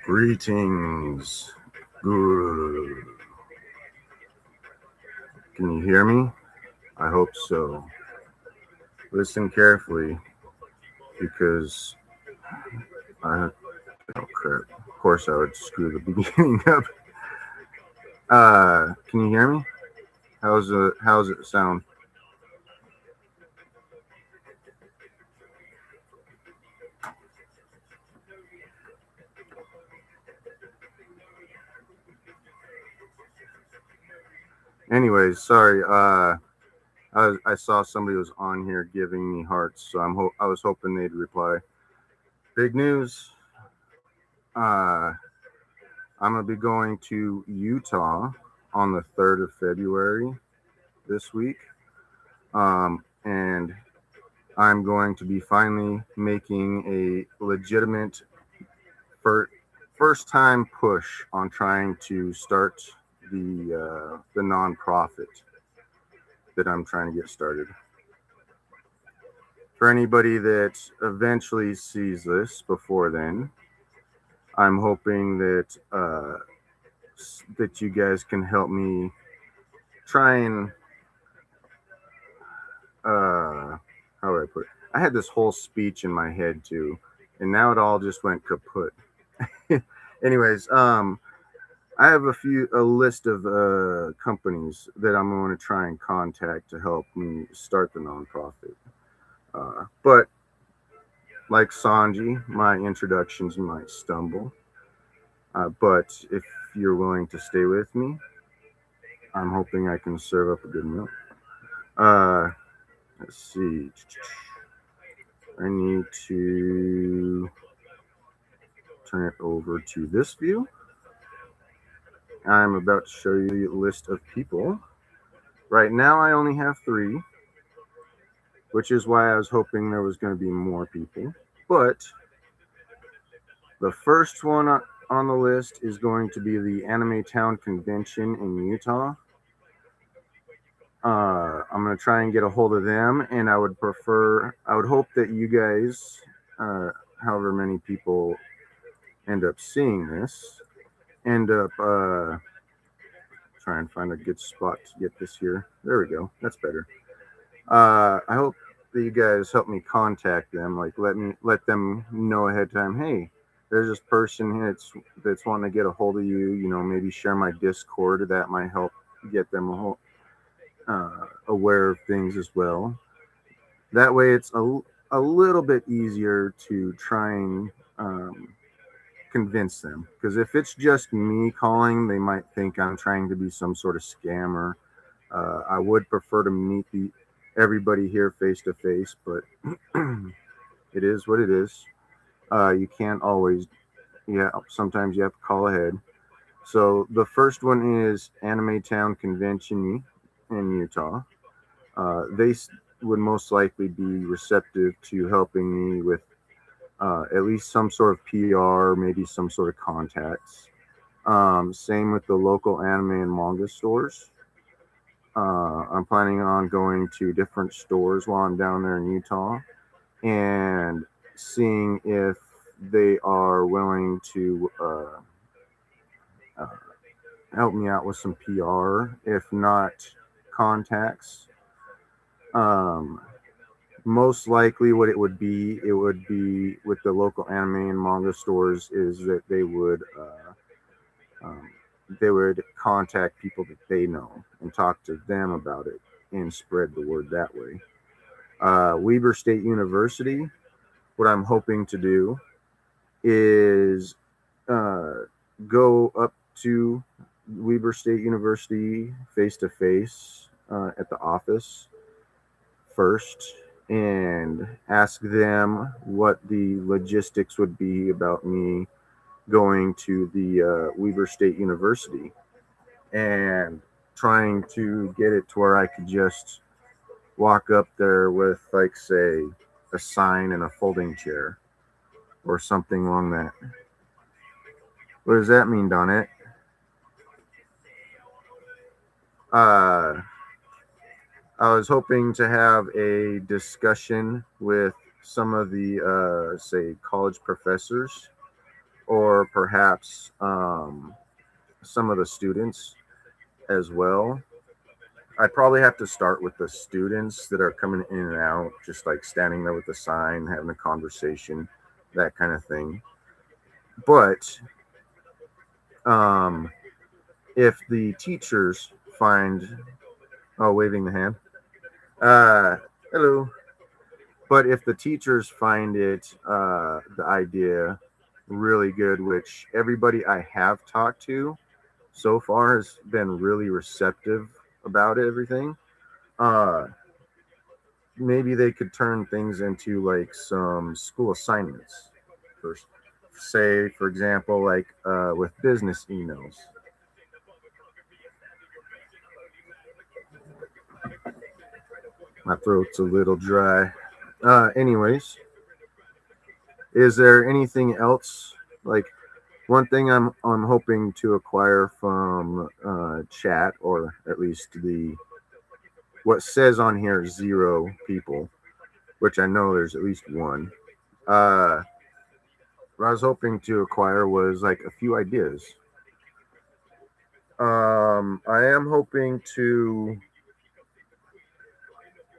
Greetings. Good. Can you hear me? I hope so. Listen carefully because I. Oh crap! Of course, I would screw the beginning up. Can you hear me? How's it sound? Anyways, sorry. I saw somebody was on here giving me hearts, so I was hoping they'd reply. Big news. Uh, I'm gonna be going to Utah on the 3rd of February this week. And I'm going to be finally making a legitimate first time push on trying to start the nonprofit that I'm trying to get started. For anybody that eventually sees this before then, I'm hoping that you guys can help me try and how do I put it? I had this whole speech in my head too, and now it all just went kaput. Anyways, I have a list of companies that I'm going to try and contact to help me start the nonprofit. But like Sanji, my introductions might stumble. But if you're willing to stay with me, I'm hoping I can serve up a good meal. Uh, let's see. I need to turn it over to this view. I'm about to show you the list of people. Right now, I only have three, which is why I was hoping there was going to be more people. But the first one on the list is going to be the Anime Town Convention in Utah. I'm going to try and get a hold of them, and I would hope that you guys, however many people end up seeing this, end up try and find a good spot to get this here. There we go. That's better. I hope that you guys help me contact them. Like let them know ahead of time. Hey, there's this person here that's wanting to get a hold of you. You know, maybe share my Discord. That might help get them aware of things as well. That way, it's a little bit easier to try and convince them. Because if it's just me calling, they might think I'm trying to be some sort of scammer. I would prefer to meet everybody here face to face, but it is what it is. You can't always, yeah. Sometimes you have to call ahead. So the first one is Anime Town Convention in Utah. They would most likely be receptive to helping me with at least some sort of PR, maybe some sort of contacts. Same with the local anime and manga stores. I'm planning on going to different stores while I'm down there in Utah and seeing if they are willing to uh, help me out with some PR, if not contacts. Um, Most likely, what it would be with the local anime and manga stores is that um, they would contact people that they know and talk to them about it and spread the word that way. Weber State University, what I'm hoping to do is uh, go up to Weber State University face to face at the office first and ask them what the logistics would be about me going to the Weber State University and trying to get it to where I could just walk up there with, like, say, a sign and a folding chair or something along that. What does that mean, Donette? Uh, I was hoping to have a discussion with some of the, say, college professors or perhaps some of the students as well. I'd probably have to start with the students that are coming in and out, just like standing there with the sign, having a conversation, that kind of thing. But um, if the teachers find, oh, waving the hand, uh, hello. But if the teachers find the idea really good, which everybody I have talked to so far has been really receptive about everything, uh, maybe they could turn things into like some school assignments. For, say, for example, like with business emails. My throat's a little dry. Anyways, is there anything else? Like one thing I'm hoping to acquire from chat, or at least the what says on here 0 people, which I know there's at least one. Uh, what I was hoping to acquire was like a few ideas. I am hoping to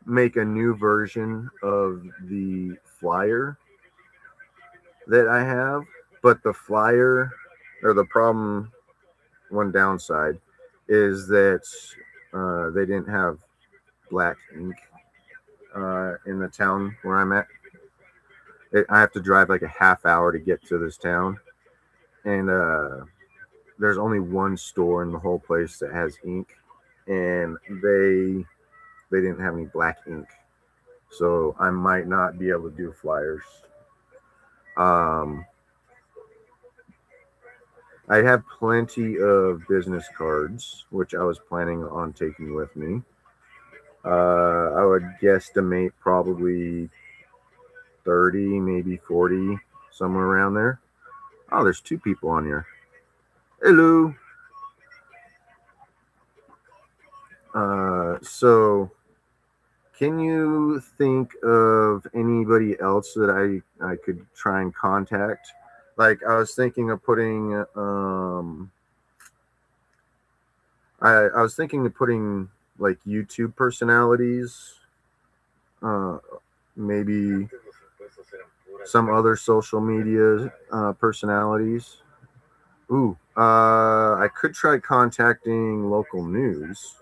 make a new version of the flyer that I have, but the flyer or the problem, one downside, is that they didn't have black ink in the town where I'm at. I have to drive like a half hour to get to this town, and there's only one store in the whole place that has ink, and they didn't have any black ink, so I might not be able to do flyers. Um, I have plenty of business cards, which I was planning on taking with me. I would guesstimate probably 30, maybe 40, somewhere around there. Oh, there's 2 people on here. Hello. So can you think of anybody else that I could try and contact? Like I was thinking of putting I was thinking of putting like YouTube personalities, uh maybe some other social media personalities. Ooh, I could try contacting local news.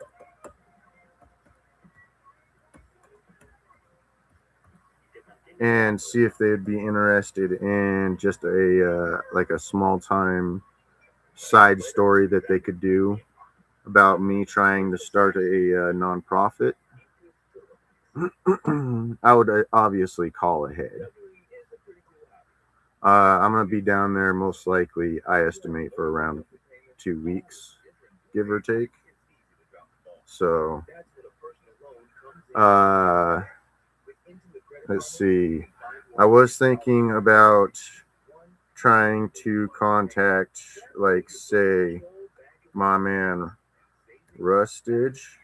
And see if they'd be interested in just a like a small time side story that they could do about me trying to start a nonprofit. I would obviously call ahead. I'm gonna be down there most likely. I estimate for around 2 weeks, give or take. So, uh, let's see. I was thinking about trying to contact, like, say, my man Rustage.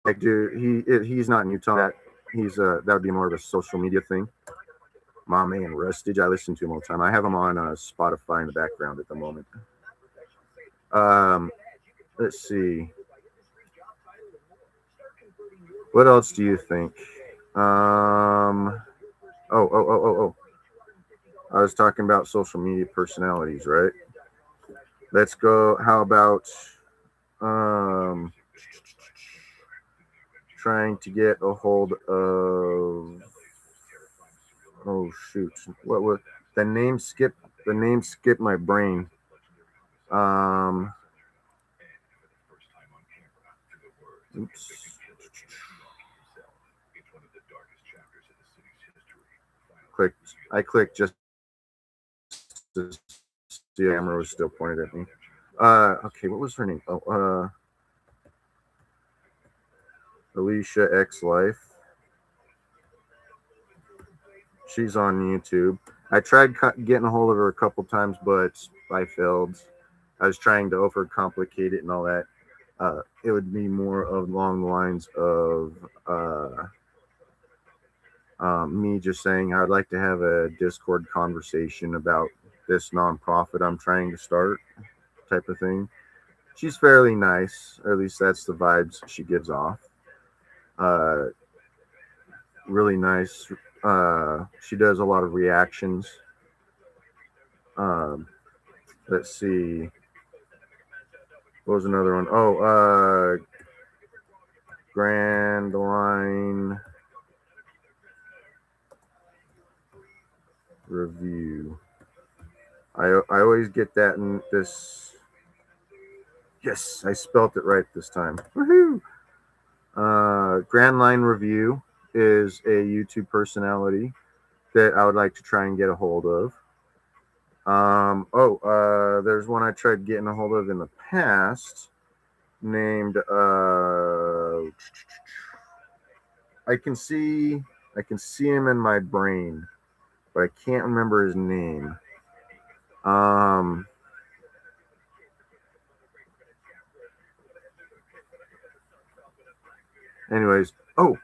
Like, dude, he's not in Utah. That would be more of a social media thing. My man Rustage, I listen to him all the time. I have him on Spotify in the background at the moment. Um, let's see. What else do you think? Oh. I was talking about social media personalities, right? Let's go. How about um, trying to get a hold of? Oh shoot! What was the name? Skip the name. Skip my brain. Um, oops. Clicked. I clicked just to see the camera was still pointed at me. Okay. What was her name? Oh, Alicia X Life. She's on YouTube. I tried getting a hold of her a couple times, but I failed. I was trying to overcomplicate it and all that. It would be more along the lines of me just saying I'd like to have a Discord conversation about this nonprofit I'm trying to start, type of thing. She's fairly nice, or at least that's the vibes she gives off. Uh, really nice. She does a lot of reactions. Um, let's see. What was another one? Oh, Grand Line Review. I always get that in this. Yes, I spelt it right this time. Woohoo! Grand Line Review is a YouTube personality that I would like to try and get a hold of. There's one I tried getting a hold of in the past named I can see him in my brain, but I can't remember his name. Anyways, I'll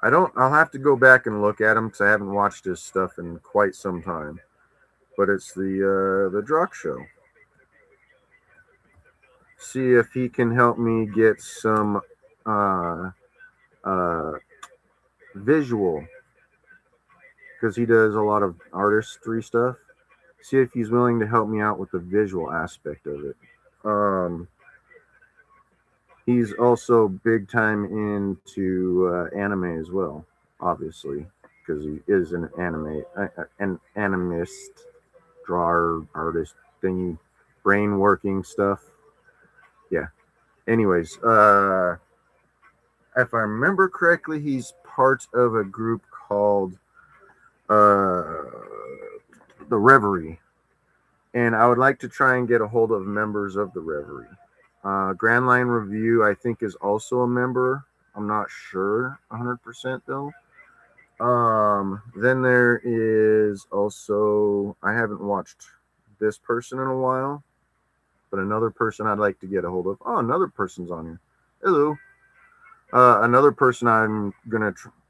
have to go back and look at him because I haven't watched his stuff in quite some time. But it's the Druck Show. See if he can help me get some visual, because he does a lot of artistry stuff. See if he's willing to help me out with the visual aspect of it. He's also big time into anime as well, obviously, because he is an animist, drawer, artist thingy, brain working stuff. Yeah. Anyways, if I remember correctly, he's part of a group called the Reverie, and I would like to try and get a hold of members of the Reverie. Grand Line Review, I think, is also a member. I'm not sure 100% though. Then there is also, I haven't watched this person in a while, but another person I'd like to get a hold of. Oh, another person's on here. Hello. Another person I'm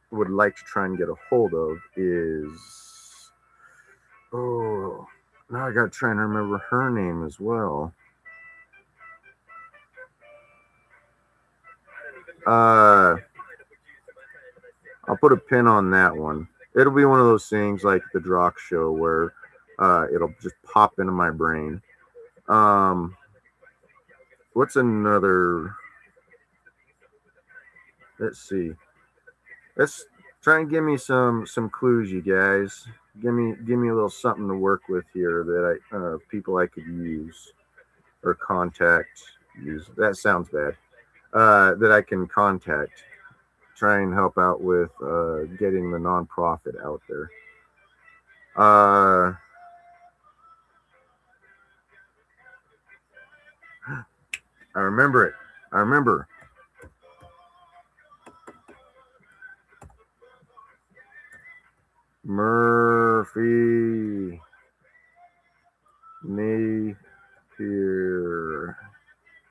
would like to try and get a hold of is, now I gotta try and remember her name as well. I'll put a pin on that one. It'll be one of those things like the Druck Show where it'll just pop into my brain. What's another? Let's see. Let's try and give me some clues, you guys. Give me a little something to work with here that people I could use or contact. Use that sounds bad. That I can contact. Try and help out with getting the nonprofit out there. I remember it. I remember. Murphy Napier.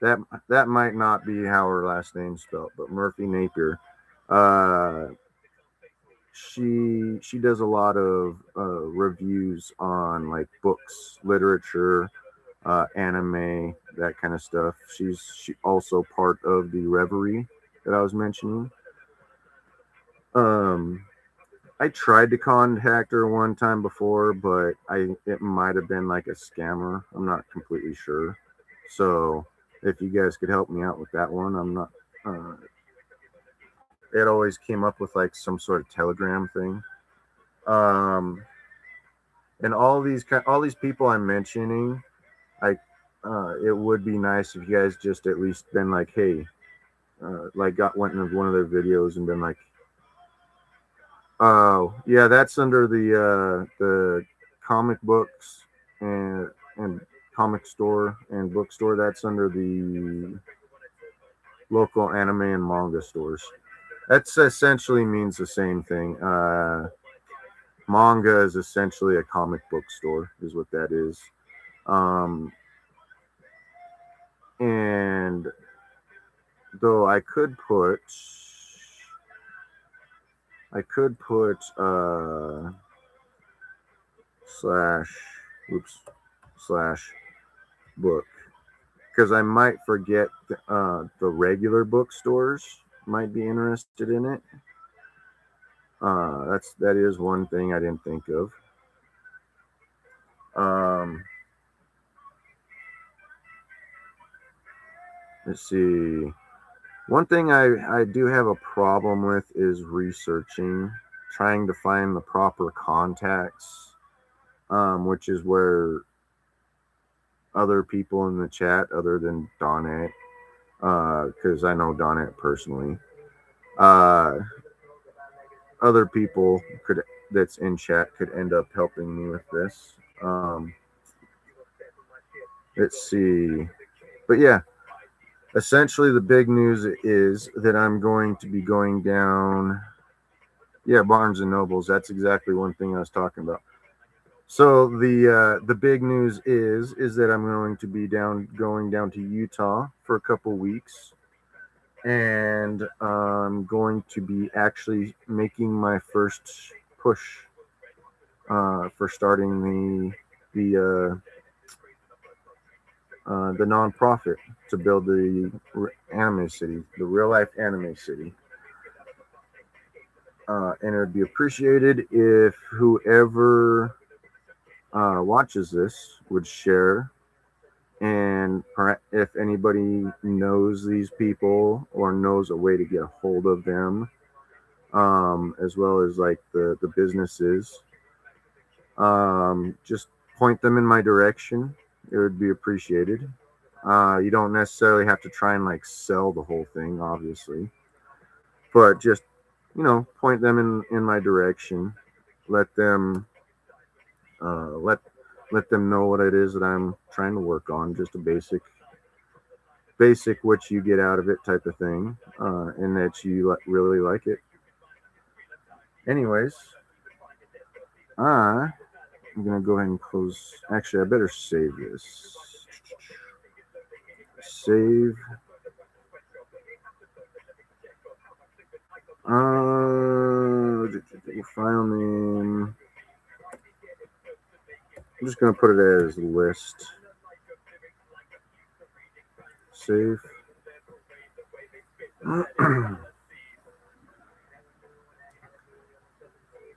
That might not be how her last name's spelled, but Murphy Napier. She does a lot of reviews on like books, literature, anime, that kind of stuff. She also part of the Reverie that I was mentioning. I tried to contact her one time before, but it might have been like a scammer. I'm not completely sure. So if you guys could help me out with that one, I'm not. It always came up with like some sort of Telegram thing. And all these people I'm mentioning, it would be nice if you guys just at least been like, hey, went into one of their videos and been like, oh yeah, that's under the comic books and comic store and bookstore. That's under the local anime and manga stores. That's essentially means the same thing. Manga is essentially a comic book store, is what that is. And though I could put I could put slash oops slash book, because I might forget the regular bookstores might be interested in it. That is one thing I didn't think of. Um, let's see. One thing I do have a problem with is researching, trying to find the proper contacts, which is where other people in the chat, other than Donette, because I know Donette personally, uh, other people could that's in chat could end up helping me with this. Let's see, but yeah, essentially the big news is that I'm going to be going down. Yeah, Barnes and Nobles. That's exactly one thing I was talking about. So the big news is that I'm going to be going down to Utah for a couple weeks, and I'm going to be actually making my first push for starting the nonprofit to build the anime city, the real life anime city. And it would be appreciated if whoever watches this would share. And if anybody knows these people or knows a way to get a hold of them, as well as like the businesses, just point them in my direction. It would be appreciated. You don't necessarily have to try and like sell the whole thing, obviously, but just point them in my direction. Let them let them know what it is that I'm trying to work on. Just a basic what you get out of it type of thing, and that you really like it. Anyways, I'm gonna go ahead and close. Actually, I better save this. Save. File name. I'm just gonna put it as list. Save.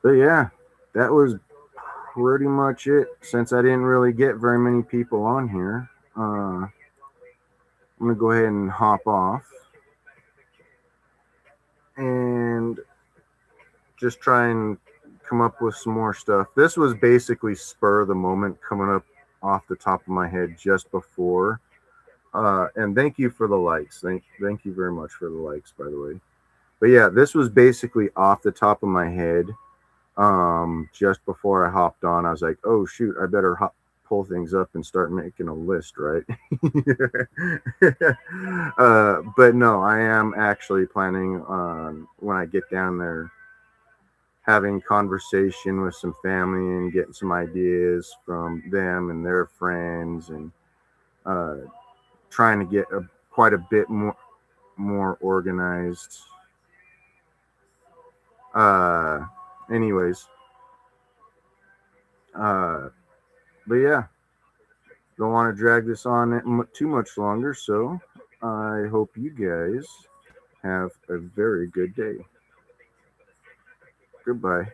But yeah, that was pretty much it. Since I didn't really get very many people on here, I'm gonna go ahead and hop off and just try and come up with some more stuff. This was basically spur of the moment, coming up off the top of my head just before. And thank you for the likes. Thank you very much for the likes, by the way. But yeah, this was basically off the top of my head. Just before I hopped on, I was like, oh shoot, I better pull things up and start making a list, right? But no, I am actually planning on, when I get down there, having conversation with some family and getting some ideas from them and their friends, and trying to get quite a bit more organized. Anyways, but yeah, don't want to drag this on too much longer, so I hope you guys have a very good day. Goodbye.